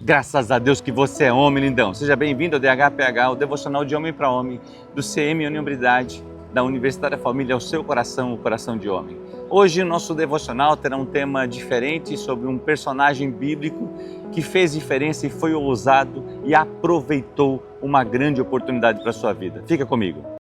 Graças a Deus que você é homem, lindão. Seja bem-vindo ao DHPH, o Devocional de Homem para Homem, do CM União Unidade, da Universitária Família ao seu coração, o coração de homem. Hoje o nosso devocional terá um tema diferente sobre um personagem bíblico que fez diferença e foi ousado e aproveitou uma grande oportunidade para a sua vida. Fica comigo.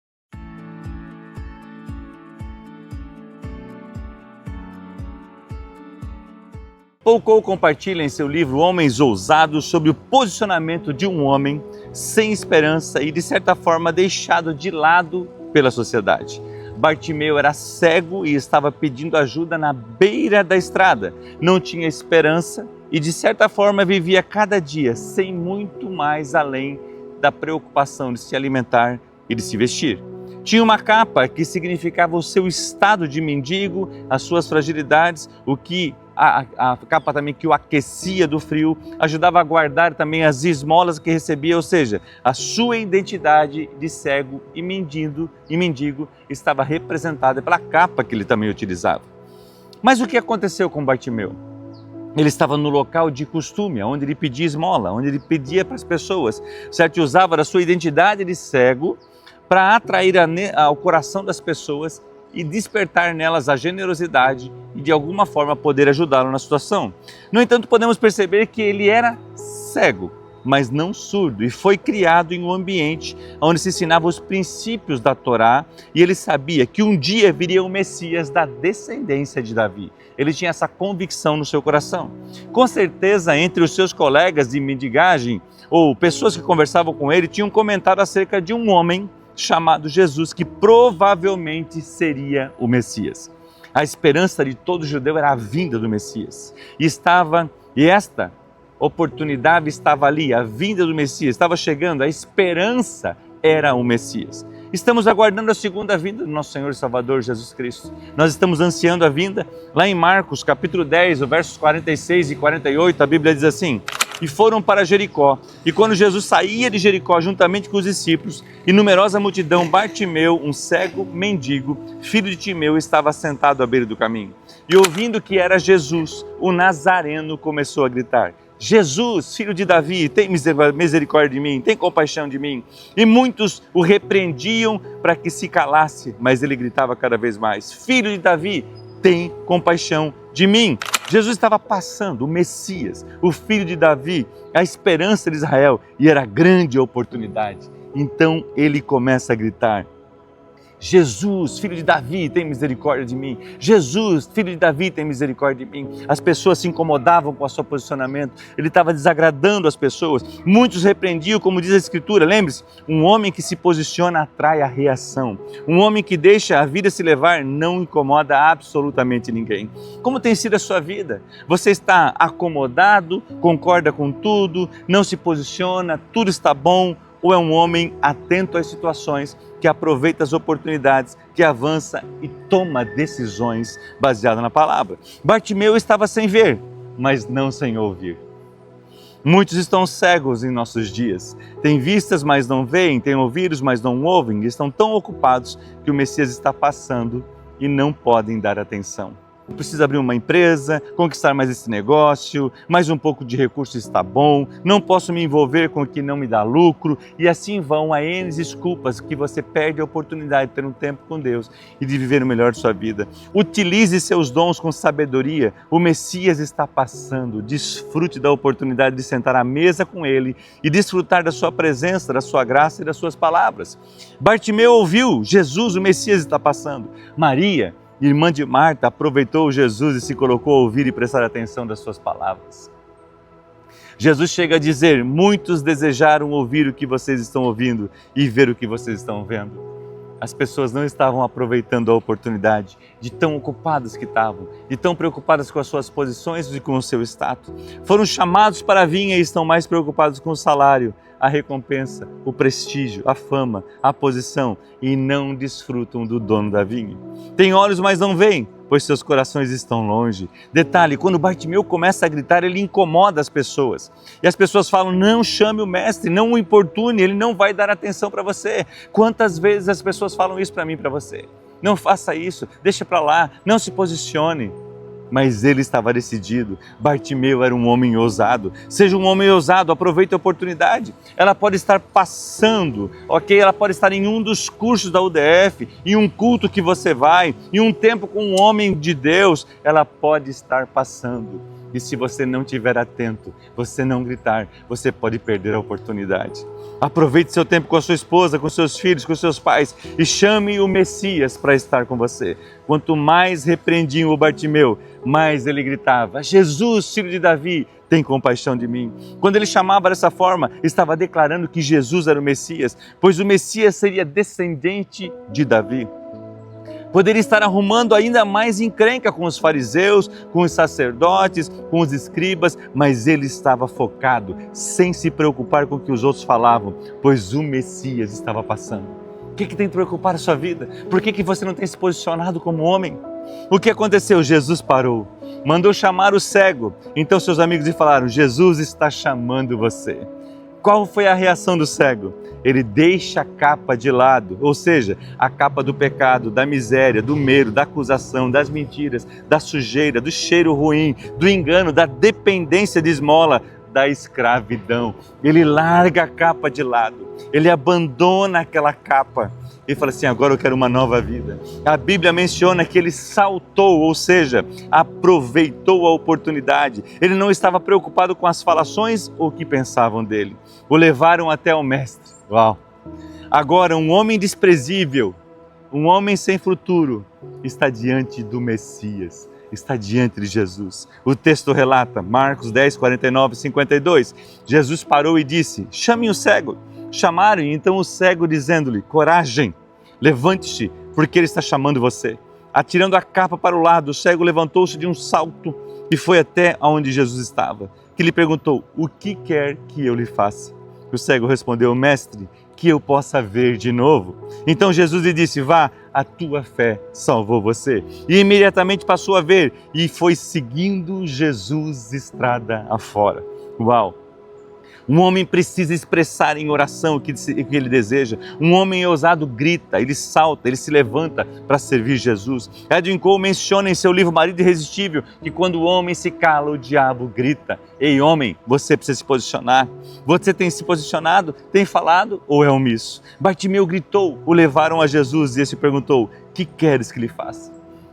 Paul Cole compartilha em seu livro Homens Ousados sobre o posicionamento de um homem sem esperança e, de certa forma, deixado de lado pela sociedade. Bartimeu era cego e estava pedindo ajuda na beira da estrada. Não tinha esperança e, de certa forma, vivia cada dia sem muito mais além da preocupação de se alimentar e de se vestir. Tinha uma capa que significava o seu estado de mendigo, as suas fragilidades, a capa também que o aquecia do frio, ajudava a guardar também as esmolas que recebia, ou seja, a sua identidade de cego e mendigo estava representada pela capa que ele também utilizava. Mas o que aconteceu com Bartimeu? Ele estava no local de costume, onde ele pedia esmola, onde ele pedia para as pessoas, certo? E usava da sua identidade de cego para atrair ao coração das pessoas e despertar nelas a generosidade e de alguma forma poder ajudá-lo na situação. No entanto, podemos perceber que ele era cego, mas não surdo, e foi criado em um ambiente onde se ensinava os princípios da Torá, e ele sabia que um dia viria o Messias da descendência de Davi. Ele tinha essa convicção no seu coração. Com certeza, entre os seus colegas de mendigagem ou pessoas que conversavam com ele, tinham comentado acerca de um homem chamado Jesus, que provavelmente seria o Messias. A esperança de todo judeu era a vinda do Messias. E esta oportunidade estava ali, a vinda do Messias estava chegando, a esperança era o Messias. Estamos aguardando a segunda vinda do nosso Senhor e Salvador Jesus Cristo. Nós estamos ansiando a vinda. Lá em Marcos, capítulo 10, versos 46 e 48, a Bíblia diz assim: e foram para Jericó. E quando Jesus saía de Jericó juntamente com os discípulos e numerosa multidão, Bartimeu, um cego mendigo, filho de Timeu, estava sentado à beira do caminho. E ouvindo que era Jesus, o Nazareno começou a gritar: Jesus, filho de Davi, tem misericórdia de mim, tem compaixão de mim. E muitos o repreendiam para que se calasse, mas ele gritava cada vez mais: Filho de Davi, tem compaixão de mim. Jesus estava passando, o Messias, o filho de Davi, a esperança de Israel, e era grande a oportunidade. Então ele começa a gritar: Jesus, filho de Davi, tem misericórdia de mim. Jesus, filho de Davi, tem misericórdia de mim. As pessoas se incomodavam com o seu posicionamento. Ele estava desagradando as pessoas. Muitos repreendiam, como diz a Escritura. Lembre-se, um homem que se posiciona atrai a reação. Um homem que deixa a vida se levar não incomoda absolutamente ninguém. Como tem sido a sua vida? Você está acomodado, concorda com tudo, não se posiciona, tudo está bom? Ou é um homem atento às situações, que aproveita as oportunidades, que avança e toma decisões baseadas na palavra? Bartimeu estava sem ver, mas não sem ouvir. Muitos estão cegos em nossos dias. Têm vistas, mas não veem, têm ouvidos, mas não ouvem. Estão tão ocupados que o Messias está passando e não podem dar atenção. Preciso abrir uma empresa, conquistar mais esse negócio, mais um pouco de recurso está bom, não posso me envolver com o que não me dá lucro, e assim vão a N desculpas que você perde a oportunidade de ter um tempo com Deus e de viver o melhor de sua vida. Utilize seus dons com sabedoria, o Messias está passando, desfrute da oportunidade de sentar à mesa com Ele e desfrutar da sua presença, da sua graça e das suas palavras. Bartimeu ouviu: Jesus, o Messias está passando. Maria, irmã de Marta, aproveitou Jesus e se colocou a ouvir e prestar atenção das suas palavras. Jesus chega a dizer: muitos desejaram ouvir o que vocês estão ouvindo e ver o que vocês estão vendo. As pessoas não estavam aproveitando a oportunidade, de tão ocupadas que estavam, de tão preocupadas com as suas posições e com o seu status. Foram chamados para a vinha e estão mais preocupados com o salário, a recompensa, o prestígio, a fama, a posição, e não desfrutam do dono da vinha. Têm olhos, mas não veem, pois seus corações estão longe. Detalhe, quando Bartimeu começa a gritar, ele incomoda as pessoas. E as pessoas falam: não chame o mestre, não o importune, ele não vai dar atenção para você. Quantas vezes as pessoas falam isso para mim e para você? Não faça isso, deixa para lá, não se posicione. mas ele estava decidido. Bartimeu era um homem ousado. Seja um homem ousado, aproveite a oportunidade. Ela pode estar passando, ok? Ela pode estar em um dos cursos da UDF, em um culto que você vai, em um tempo com um homem de Deus. Ela pode estar passando. E se você não estiver atento, você não gritar, você pode perder a oportunidade. Aproveite seu tempo com a sua esposa, com seus filhos, com seus pais e chame o Messias para estar com você. Quanto mais repreendiam o Bartimeu, mais ele gritava: Jesus, filho de Davi, tem compaixão de mim. Quando ele chamava dessa forma, estava declarando que Jesus era o Messias, pois o Messias seria descendente de Davi. Poderia estar arrumando ainda mais encrenca com os fariseus, com os sacerdotes, com os escribas, mas ele estava focado, sem se preocupar com o que os outros falavam, pois o Messias estava passando. O que tem que preocupar a sua vida? Por que você não tem se posicionado como homem? O que aconteceu? Jesus parou, mandou chamar o cego. Então seus amigos lhe falaram: Jesus está chamando você. Qual foi a reação do cego? Ele deixa a capa de lado, ou seja, a capa do pecado, da miséria, do medo, da acusação, das mentiras, da sujeira, do cheiro ruim, do engano, da dependência de esmola, da escravidão. Ele larga a capa de lado, ele abandona aquela capa e fala assim: agora eu quero uma nova vida. A Bíblia menciona que ele saltou, ou seja, aproveitou a oportunidade. Ele não estava preocupado com as falações ou o que pensavam dele. O levaram até o mestre. Uau! Agora um homem desprezível, um homem sem futuro, está diante do Messias, está diante de Jesus. O texto relata, Marcos 10, 49 e 52, Jesus parou e disse: chamem o cego. Chamaram então o cego dizendo-lhe: coragem, levante-se, porque ele está chamando você. Atirando a capa para o lado, o cego levantou-se de um salto e foi até onde Jesus estava, que lhe perguntou: o que quer que eu lhe faça? O cego respondeu: mestre, que eu possa ver de novo. Então Jesus lhe disse: vá, a tua fé salvou você. E imediatamente passou a ver e foi seguindo Jesus estrada afora. Uau! Um homem precisa expressar em oração o que ele deseja. Um homem ousado grita, ele salta, ele se levanta para servir Jesus. Edwin Cole menciona em seu livro Marido Irresistível que quando o homem se cala, o diabo grita. Ei, homem, você precisa se posicionar. Você tem se posicionado, tem falado ou é omisso? Bartimeu gritou, o levaram a Jesus e ele perguntou: que queres que lhe faça?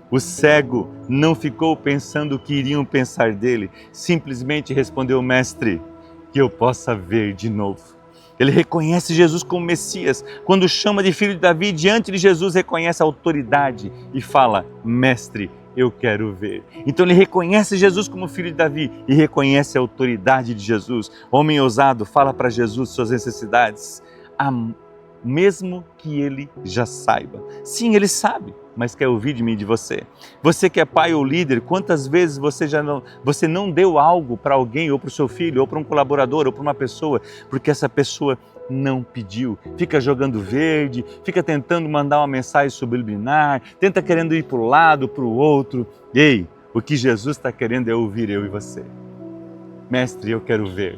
O cego não ficou pensando o que iriam pensar dele, simplesmente respondeu: mestre, que eu possa ver de novo. Ele reconhece Jesus como Messias. Quando chama de filho de Davi, diante de Jesus reconhece a autoridade e fala: mestre, eu quero ver. Então ele reconhece Jesus como filho de Davi e reconhece a autoridade de Jesus. Homem ousado fala para Jesus suas necessidades, mesmo que ele já saiba. Sim, ele sabe, mas quer ouvir de mim e de você. Você que é pai ou líder, quantas vezes você não deu algo para alguém, ou para o seu filho, ou para um colaborador, ou para uma pessoa, porque essa pessoa não pediu, fica jogando verde, fica tentando mandar uma mensagem subliminar, tenta querendo ir para o lado, para o outro. Ei, o que Jesus está querendo é ouvir eu e você. Mestre, eu quero ver.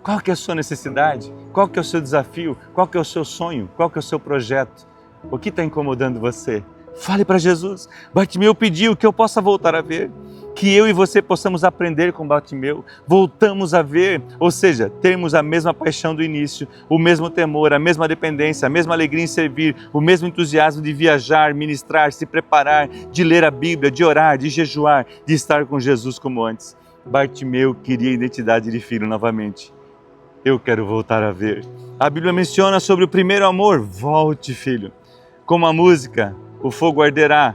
Qual que é a sua necessidade? Qual que é o seu desafio? Qual que é o seu sonho? Qual que é o seu projeto? O que está incomodando você? Fale para Jesus. Bartimeu pediu que eu possa voltar a ver, que eu e você possamos aprender com Bartimeu, voltamos a ver, ou seja, termos a mesma paixão do início, o mesmo temor, a mesma dependência, a mesma alegria em servir, o mesmo entusiasmo de viajar, ministrar, se preparar, de ler a Bíblia, de orar, de jejuar, de estar com Jesus como antes. Bartimeu queria a identidade de filho novamente. Eu quero voltar a ver. A Bíblia menciona sobre o primeiro amor. Volte, filho. Como a música, o fogo arderá.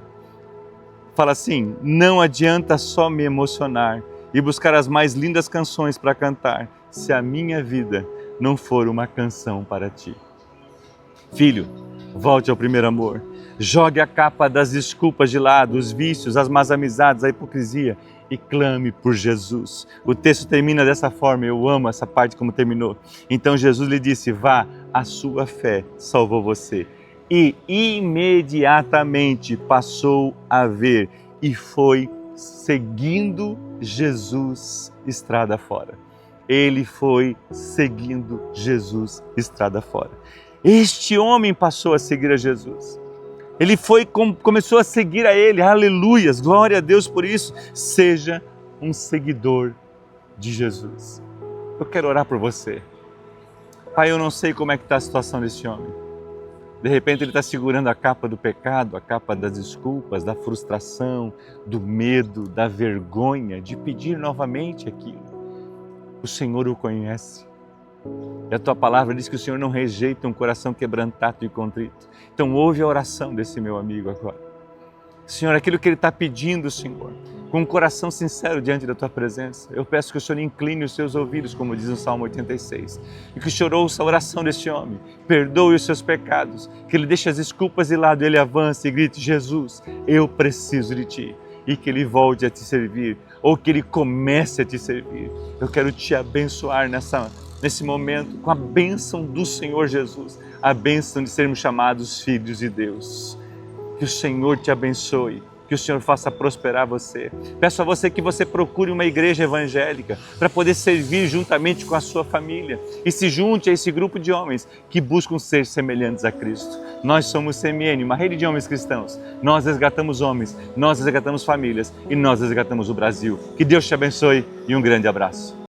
Fala assim: não adianta só me emocionar e buscar as mais lindas canções para cantar, se a minha vida não for uma canção para ti. Filho, volte ao primeiro amor. Jogue a capa das desculpas de lado, os vícios, as más amizades, a hipocrisia e clame por Jesus. O texto termina dessa forma, eu amo essa parte como terminou. Então Jesus lhe disse: vá, a sua fé salvou você. E imediatamente passou a ver e foi seguindo Jesus estrada fora. Ele foi seguindo Jesus estrada fora. Este homem passou a seguir a Jesus. Ele começou a seguir a Ele, aleluias, glória a Deus por isso. Seja um seguidor de Jesus. Eu quero orar por você. Pai, eu não sei como é que está a situação desse homem. De repente ele está segurando a capa do pecado, a capa das desculpas, da frustração, do medo, da vergonha de pedir novamente aquilo. O Senhor o conhece. E a tua palavra diz que o Senhor não rejeita um coração quebrantado e contrito. Então ouve a oração desse meu amigo agora. Senhor, aquilo que ele está pedindo, Senhor, com um coração sincero diante da tua presença, eu peço que o Senhor incline os seus ouvidos, como diz no Salmo 86, e que o Senhor ouça a oração deste homem, perdoe os seus pecados, que ele deixe as desculpas de lado, ele avance e grite: Jesus, eu preciso de ti, e que ele volte a te servir, ou que ele comece a te servir. Eu quero te abençoar nesse momento, com a bênção do Senhor Jesus, a bênção de sermos chamados filhos de Deus. Que o Senhor te abençoe, que o Senhor faça prosperar você. Peço a você que você procure uma igreja evangélica para poder servir juntamente com a sua família e se junte a esse grupo de homens que buscam ser semelhantes a Cristo. Nós somos CMN, uma rede de homens cristãos. Nós resgatamos homens, nós resgatamos famílias e nós resgatamos o Brasil. Que Deus te abençoe e um grande abraço.